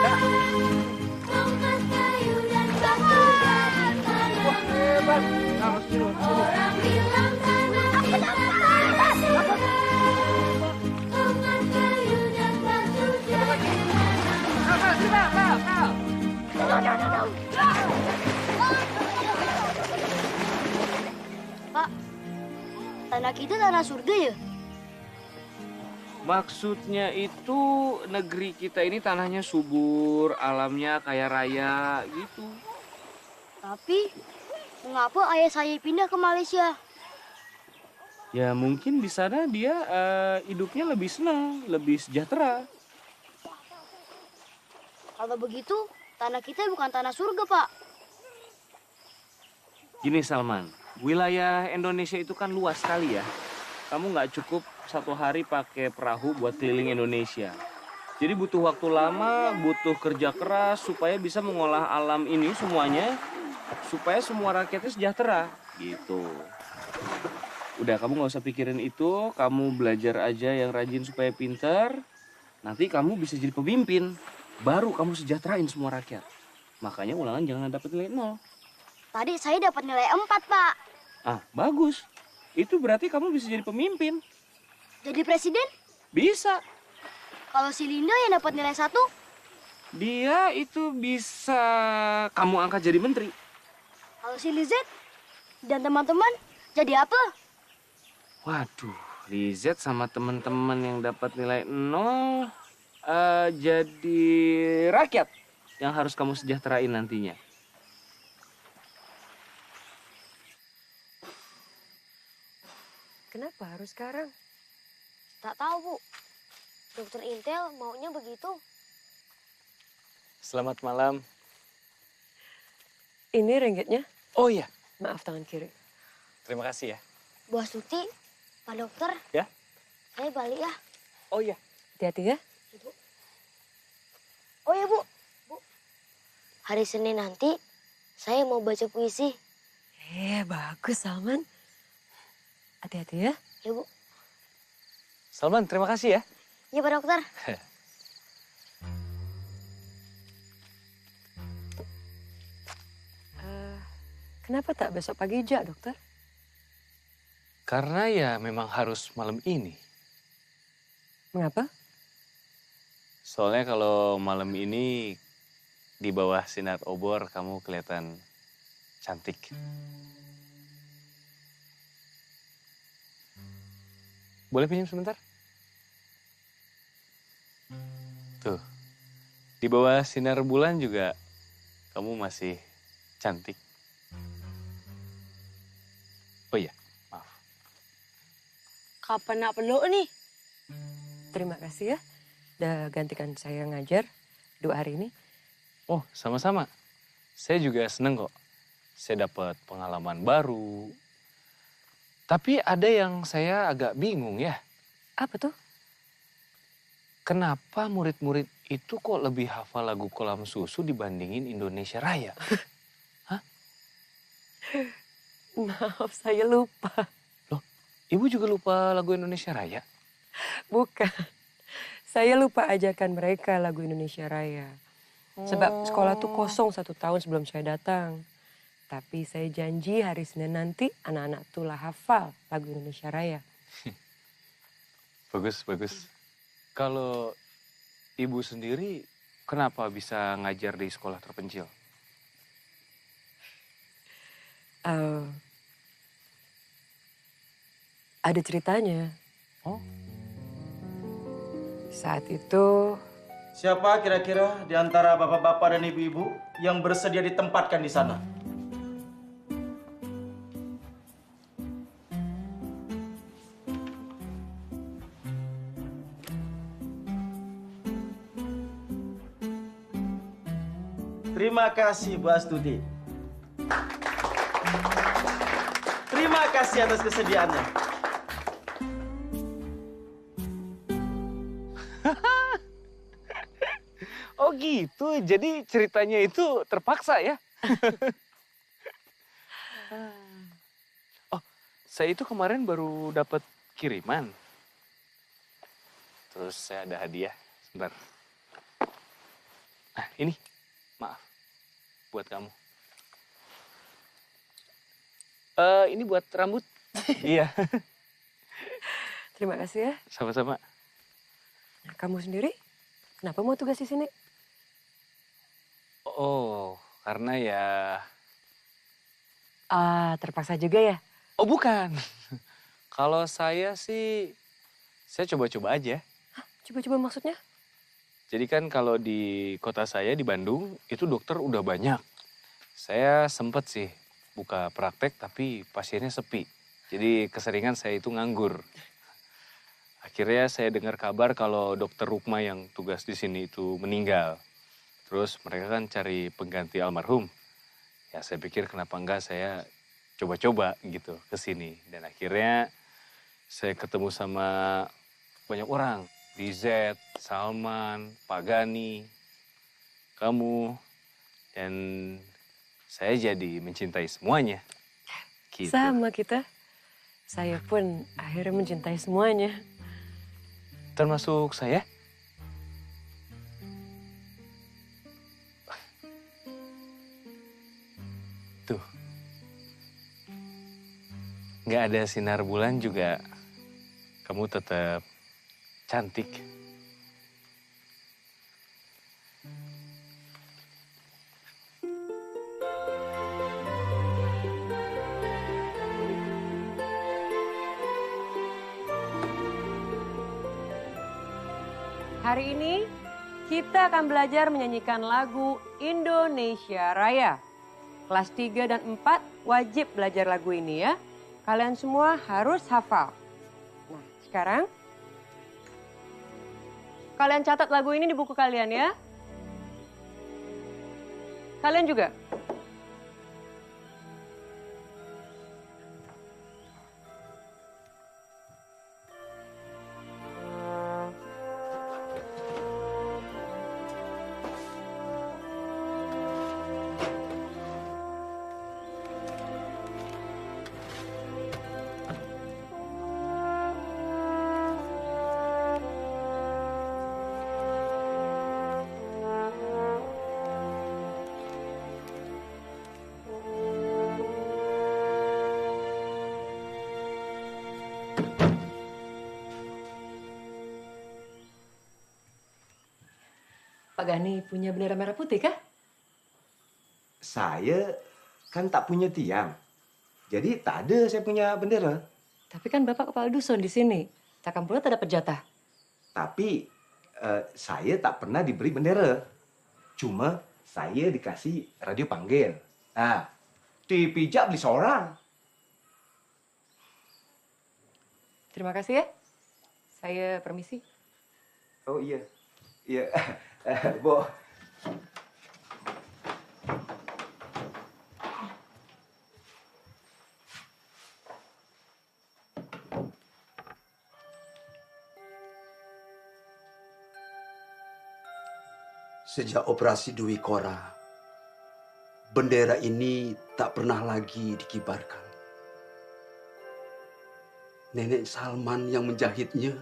Tongkat kayu dan batu dari tanaman. Orang bilang tanah kita tanah surga. Tongkat kayu dan batu dari tanaman. Pak, tanah kita tanah surga ya? Maksudnya itu negeri kita ini tanahnya subur, alamnya kaya raya gitu. Tapi, mengapa ayah saya pindah ke Malaysia? Ya mungkin di sana dia hidupnya lebih senang, lebih sejahtera. Kalau begitu, tanah kita bukan tanah surga, Pak. Gini Salman, wilayah Indonesia itu kan luas sekali ya. Kamu nggak cukup 1 hari pakai perahu buat keliling Indonesia. Jadi butuh waktu lama, butuh kerja keras supaya bisa mengolah alam ini semuanya, supaya semua rakyatnya sejahtera, gitu. Udah, kamu nggak usah pikirin itu, kamu belajar aja yang rajin supaya pintar. Nanti kamu bisa jadi pemimpin, baru kamu sejahterain semua rakyat. Makanya ulangan jangan dapat nilai 0. Tadi saya dapat nilai 4, Pak. Ah, bagus. Itu berarti kamu bisa jadi pemimpin. Jadi presiden? Bisa. Kalau si Linda yang dapat nilai 1? Dia itu bisa kamu angkat jadi menteri. Kalau si Lizette dan teman-teman jadi apa? Waduh, Lizette sama teman-teman yang dapat nilai 0 jadi rakyat yang harus kamu sejahterain nantinya. Kenapa harus sekarang? Tak tahu, Bu. Dokter Intel maunya begitu. Selamat malam. Ini ringgitnya. Oh iya, Maaf tangan kiri. terima kasih ya. Bu Astuti, Pak Dokter. Ya? Saya balik ya. Oh iya. Hati-hati ya. Ibu. Oh ya, Bu. Bu. Hari Senin nanti saya mau baca puisi. Bagus Salman. Hati-hati ya. Ya, Bu. Salman, terima kasih ya. Ya, Pak Dokter. Kenapa tak besok pagi aja, dokter? Karena ya memang harus malam ini. Mengapa? Soalnya kalau malam ini di bawah sinar obor kamu kelihatan cantik. Boleh pinjam sebentar? Tuh, Di bawah sinar bulan juga kamu masih cantik. Oh iya, maaf. Kapan nak peluk nih? Terima kasih ya, udah gantikan saya ngajar 2 hari ini. Oh, sama-sama. Saya juga seneng kok. Saya dapat pengalaman baru. Tapi ada yang saya agak bingung ya. Apa tuh? Kenapa murid-murid itu kok lebih hafal lagu Kolam Susu dibandingin Indonesia Raya? Hah? Maaf, saya lupa. Loh, Ibu juga lupa lagu Indonesia Raya? Bukan. Saya lupa ajakan mereka lagu Indonesia Raya. Sebab sekolah tuh kosong 1 tahun sebelum saya datang. Tapi saya janji hari Senin nanti anak-anak tuh lah hafal lagu Indonesia Raya. Bagus, bagus. Kalau Ibu sendiri kenapa bisa ngajar di sekolah terpencil? Ada ceritanya. Oh? Saat itu Siapa kira-kira di antara bapak-bapak dan ibu-ibu yang bersedia ditempatkan di sana? Terima kasih, Bu Astuti. Terima kasih atas kesediaannya. Oh gitu, jadi ceritanya itu terpaksa ya? Oh, saya itu kemarin baru dapat kiriman. Terus saya ada hadiah, sebentar. Nah ini, maaf, buat kamu. Ini buat rambut. Iya. terima kasih ya. Sama-sama. Nah, kamu sendiri kenapa mau tugas di sini? Oh, karena ya... Terpaksa juga ya? Oh bukan. Kalau saya sih, saya coba-coba aja. Hah, coba-coba maksudnya? Jadi kan kalau di kota saya di Bandung, itu dokter udah banyak. Saya sempet sih buka praktek tapi pasiennya sepi. Jadi keseringan saya itu nganggur. Akhirnya saya dengar kabar kalau dokter Rukma yang tugas di sini itu meninggal. Terus mereka kan cari pengganti almarhum. Ya saya pikir kenapa enggak saya coba-coba gitu ke sini. Dan akhirnya saya ketemu sama banyak orang. Lizet, Salman, Pak Gani, kamu. Dan saya jadi mencintai semuanya. Gitu. Sama kita. Saya pun akhirnya mencintai semuanya. Termasuk saya? Tuh. Nggak ada sinar bulan juga kamu tetap cantik. Hari ini kita akan belajar menyanyikan lagu Indonesia Raya. Kelas 3 dan 4 wajib belajar lagu ini ya. Kalian semua harus hafal. Nah, sekarang kalian catat lagu ini di buku kalian ya. Kalian juga. Pak Gani punya bendera merah putih kah? Saya kan tak punya tiang. Jadi tak ada saya punya bendera. Tapi kan Bapak kepala dusun di sini. Takkan pula tak dapat jatah. Tapi saya tak pernah diberi bendera. Cuma saya dikasih radio panggil. Nah, dipijak beli seorang. Terima kasih ya. Saya permisi. Oh iya. Iya. Bu. Sejak operasi Dwi Kora, bendera ini tak pernah lagi dikibarkan. Nenek Salman yang menjahitnya.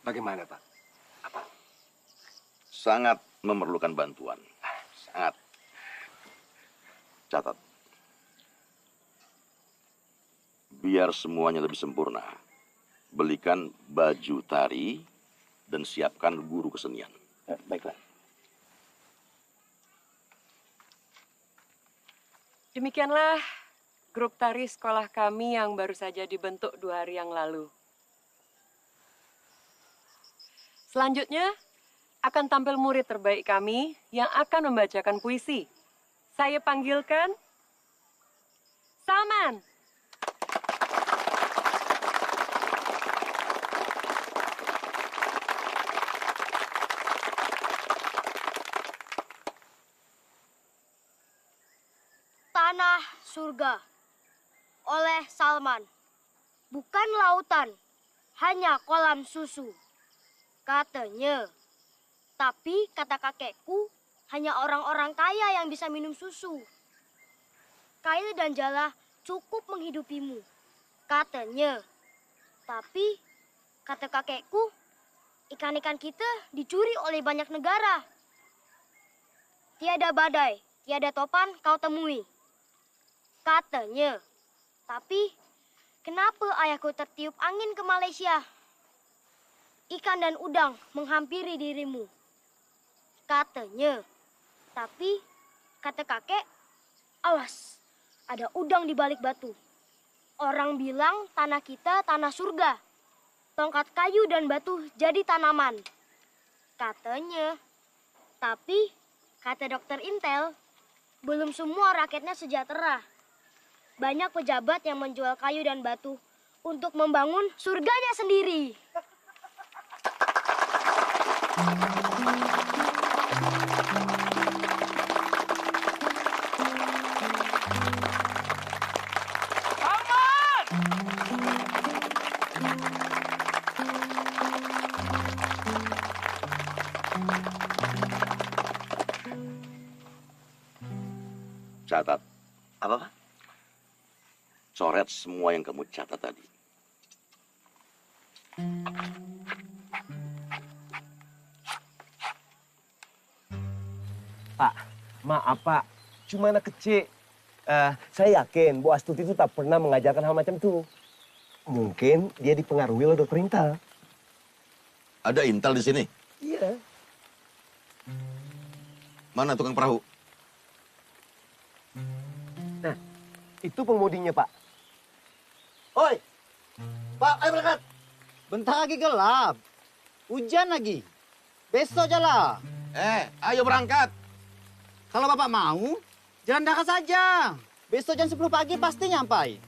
Bagaimana, Pak? Sangat memerlukan bantuan. Sangat. Catat. Biar semuanya lebih sempurna, belikan baju tari dan siapkan guru kesenian. Baiklah. Demikianlah grup tari sekolah kami yang baru saja dibentuk 2 hari yang lalu. Selanjutnya akan tampil murid terbaik kami yang akan membacakan puisi. Saya panggilkan Salman. Tanah Surga oleh Salman. Bukan lautan, hanya kolam susu. Katanya, tapi kata kakekku, hanya orang-orang kaya yang bisa minum susu. Kail dan jala cukup menghidupimu. Katanya, tapi kata kakekku, ikan-ikan kita dicuri oleh banyak negara. tiada badai, tiada topan kau temui. Katanya. Tapi, kenapa ayahku tertiup angin ke Malaysia? Ikan dan udang menghampiri dirimu. Katanya. Tapi, kata kakek, awas, ada udang di balik batu. Orang bilang tanah kita tanah surga. Tongkat kayu dan batu jadi tanaman. Katanya. Tapi, kata dokter Intel, belum semua rakyatnya sejahtera. Banyak pejabat yang menjual kayu dan batu untuk membangun surganya sendiri. Catat. Apa, Pak? Coret semua yang kamu catat tadi. Pak, maaf Pak, cuma anak kecil. Saya yakin Bu Astuti itu tak pernah mengajarkan hal macam itu. Mungkin dia dipengaruhi oleh dokter Intel. Ada Intel di sini? Iya. Mana tukang perahu? Nah, itu pengemudinya, Pak. Oi, Pak, ayo berangkat. Bentar lagi gelap. Hujan lagi. Besok aja lah. Ayo berangkat. Kalau Bapak mau, jalan darat saja. Besok jam 10 pagi pasti nyampai.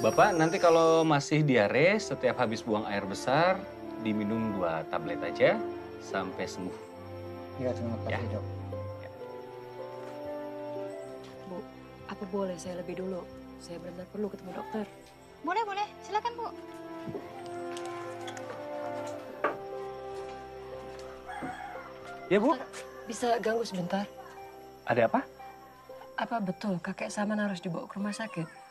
Bapak, nanti kalau masih diare, setiap habis buang air besar, diminum 2 tablet aja sampai sembuh. Iya, terima kasih, Dok. Bu, apa boleh saya lebih dulu? Saya benar-benar perlu ketemu dokter. Boleh, boleh. Silakan, Bu. Ya, Bu. Bisa ganggu sebentar? Ada apa? Apa betul kakek Saman harus dibawa ke rumah sakit?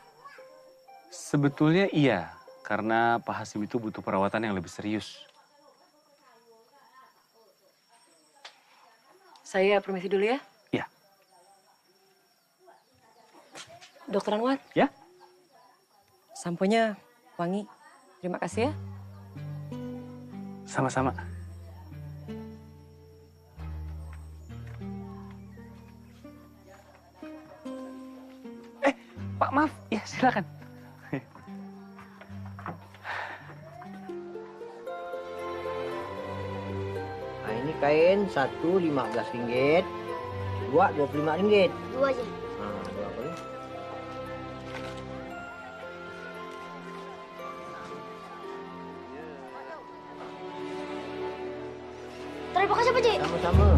Sebetulnya iya, karena Pak Hasim itu butuh perawatan yang lebih serius. Saya permisi dulu ya. Ya. Dokter Anwar? Ya? Samponya wangi. Terima kasih ya. Sama-sama. Pak, maaf. Ya, silakan. kain, satu Rp15, dua Rp25. Dua aja. Nah, dua boleh. Terima kasih Pak Ji. Sama-sama.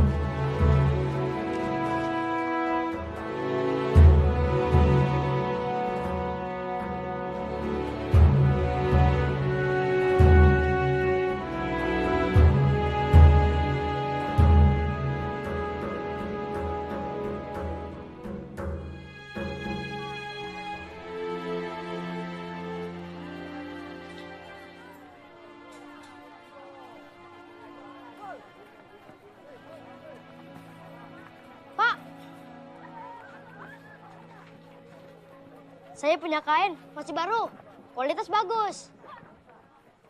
Pak, saya punya kain masih baru, kualitas bagus.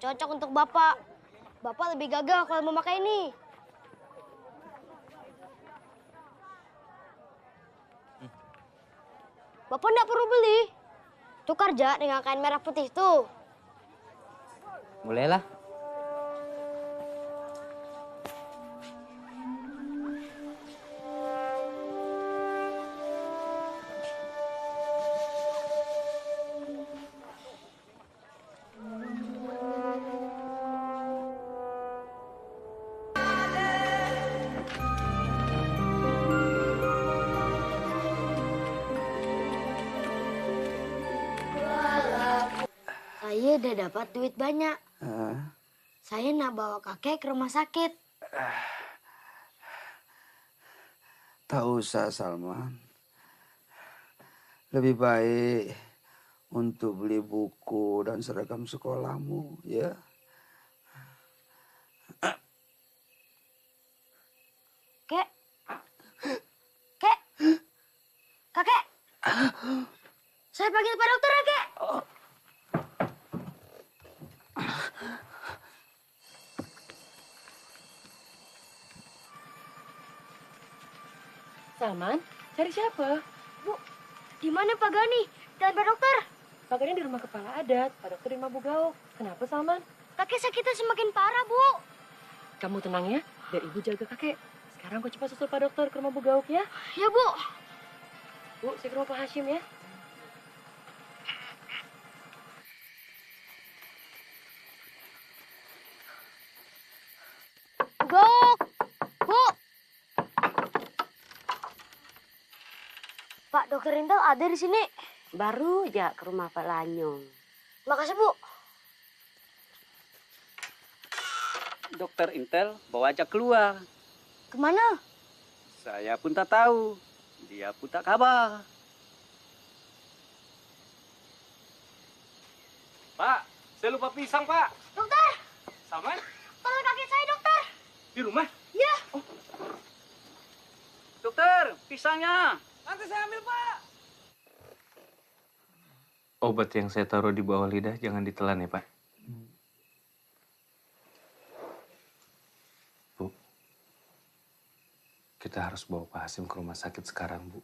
Cocok untuk Bapak. Bapak lebih gagah kalau memakai ini. Bapak nggak perlu beli. Tukar aja dengan kain merah putih tuh. Bolehlah. Saya udah dapat duit banyak. Saya nak bawa kakek ke rumah sakit. Tak usah, Salman. Lebih baik untuk beli buku dan seragam sekolahmu, ya. Kek. Kek. Kakek. Saya panggil Pak Dokter ya, Kek. Salman, cari siapa? Bu, di mana Pak Gani dan Pak Dokter? Pak Gani di rumah kepala adat, Pak Dokter di rumah Bu Gauk. Kenapa, Salman? Kakek sakitnya semakin parah, Bu. Kamu tenang ya, biar Ibu jaga kakek. Sekarang kau cepat susul Pak Dokter ke rumah Bu Gauk ya. Ya, Bu. Bu, saya ke rumah Pak Hashim ya. Bu Gauk. Bu. Pak Dokter Intel ada di sini. Baru aja ke rumah Pak Lanyong. Makasih, Bu. Dokter Intel bawa aja keluar. Kemana? Saya pun tak tahu. Dia pun tak kabar. Pak, saya lupa pisang, Pak. Dokter! Salman, Tolong kakek saya, Dokter. di rumah? Ya. Dokter, pisangnya. Nanti saya ambil, Pak. Obat yang saya taruh di bawah lidah jangan ditelan ya, Pak. Bu, kita harus bawa Pak Hashim ke rumah sakit sekarang, Bu.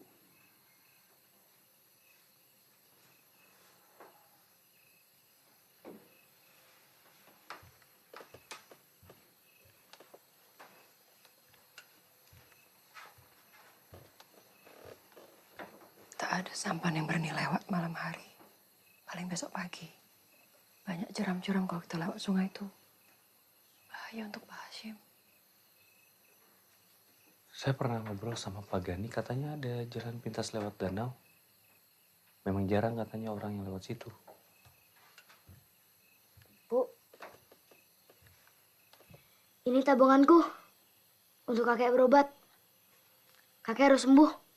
Tak ada sampan yang berani lewat malam hari. Paling besok pagi. Banyak jeram-jeram kalau kita lewat sungai itu. Bahaya untuk Pak Hashim. Saya pernah ngobrol sama Pak Gani, katanya ada jalan pintas lewat danau. Memang jarang katanya orang yang lewat situ. Bu. Ini tabunganku. Untuk kakek berobat. Kakek harus sembuh.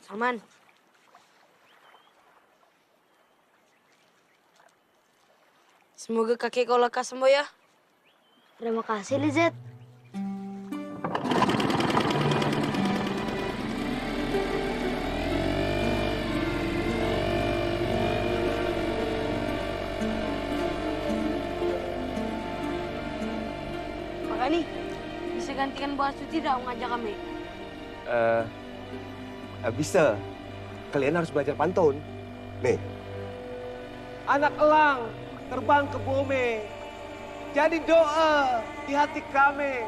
Salman. Semoga kakek kau lekas sembuh ya. Terima kasih, Lizet. Pak Gani, bisa gantikan Bu Astuti tidak mengajak kami? Bisa. Kalian harus belajar pantun. Nih. Anak elang terbang ke bumi. Jadi doa di hati kami.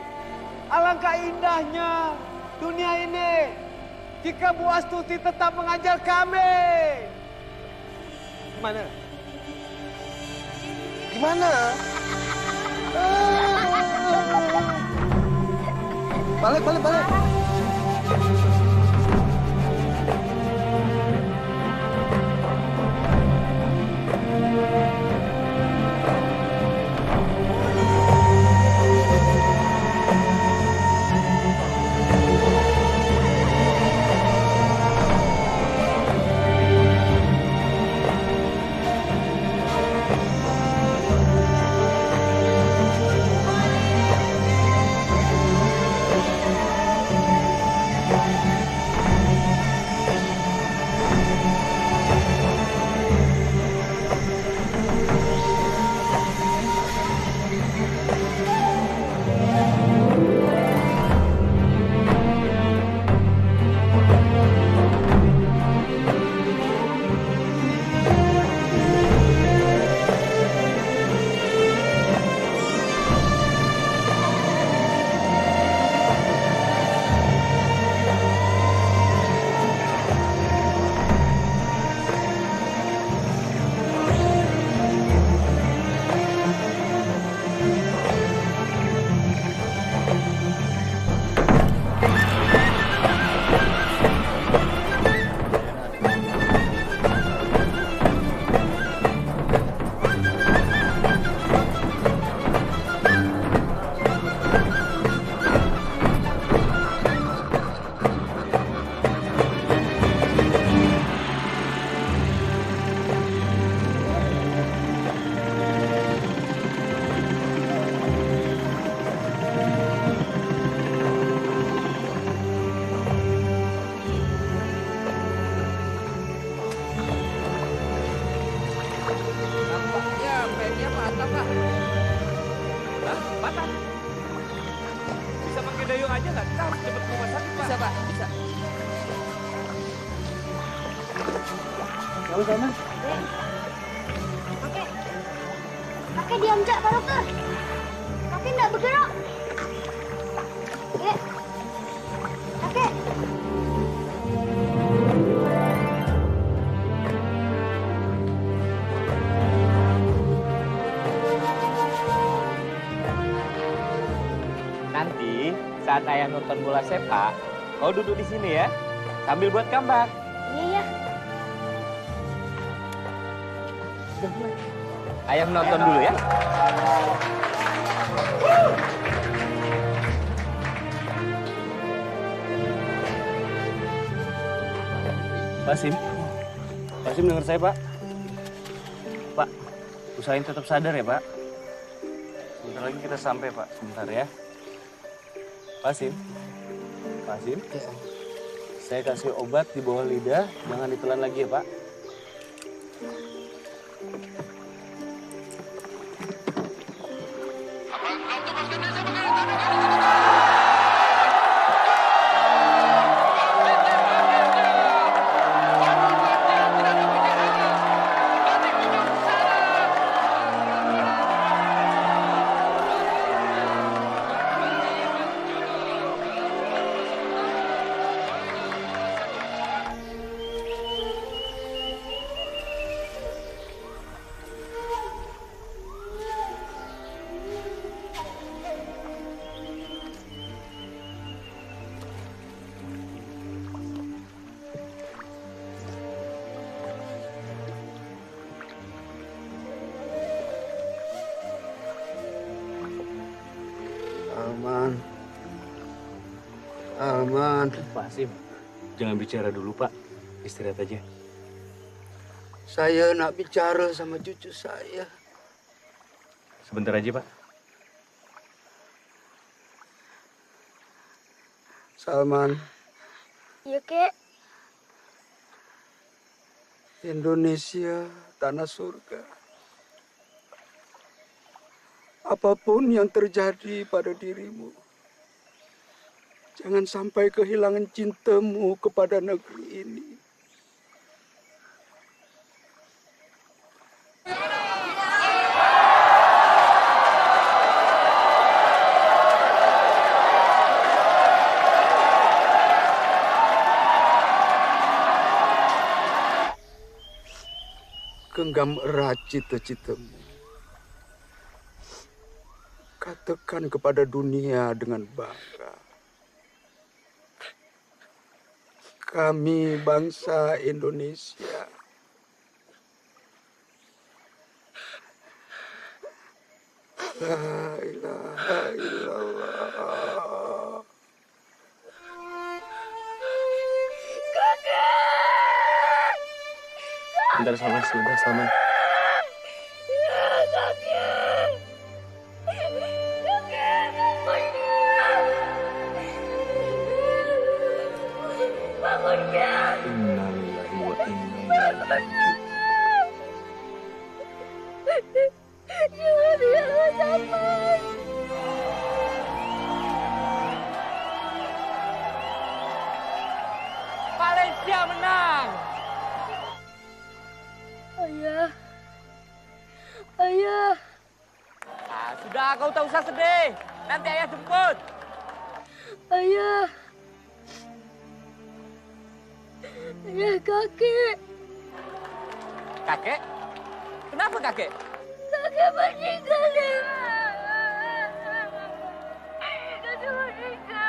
Alangkah indahnya dunia ini jika Bu Astuti tetap mengajar kami. Gimana? Gimana? Balik. dayung aja nggak? Kita harus cepet ke rumah sakit, Pak. Bisa, Pak. Bisa. Kamu sama? Kakek diam, Cak, Pak Dokter. Kakek nggak bergerak. Kakek. Nanti saat ayah nonton bola sepak, kau duduk di sini ya, sambil buat gambar. Iya. Ayah nonton dulu ya. Pak Sim dengar saya, Pak. Pak, usahain tetap sadar ya, Pak. Sebentar lagi kita sampai, Pak. Sebentar ya. Pak Sim, saya kasih obat di bawah lidah, jangan ditelan lagi ya, Pak. Aman. Pak Sim, jangan bicara dulu, Pak. Istirahat aja. Saya nak bicara sama cucu saya. Sebentar aja, Pak. Salman, Iya, Kek. Indonesia, tanah surga. Apapun yang terjadi pada dirimu, jangan sampai kehilangan cintamu kepada negeri ini. Genggam erat cita-citamu. Katakan kepada dunia dengan bangga. Kami bangsa Indonesia. La ilaha illallah. Bentar, Salman. Sebentar, Salman. Innalillahi wa inna ilaihi raji'un. Malaysia menang. Ayah. Ayah. Ah, sudah, kau tak usah sedih. Nanti ayah jemput. Ayah. Ayah, kakek. Kakek? Kenapa kakek? Kakek meninggal, ya. Kakek meninggal.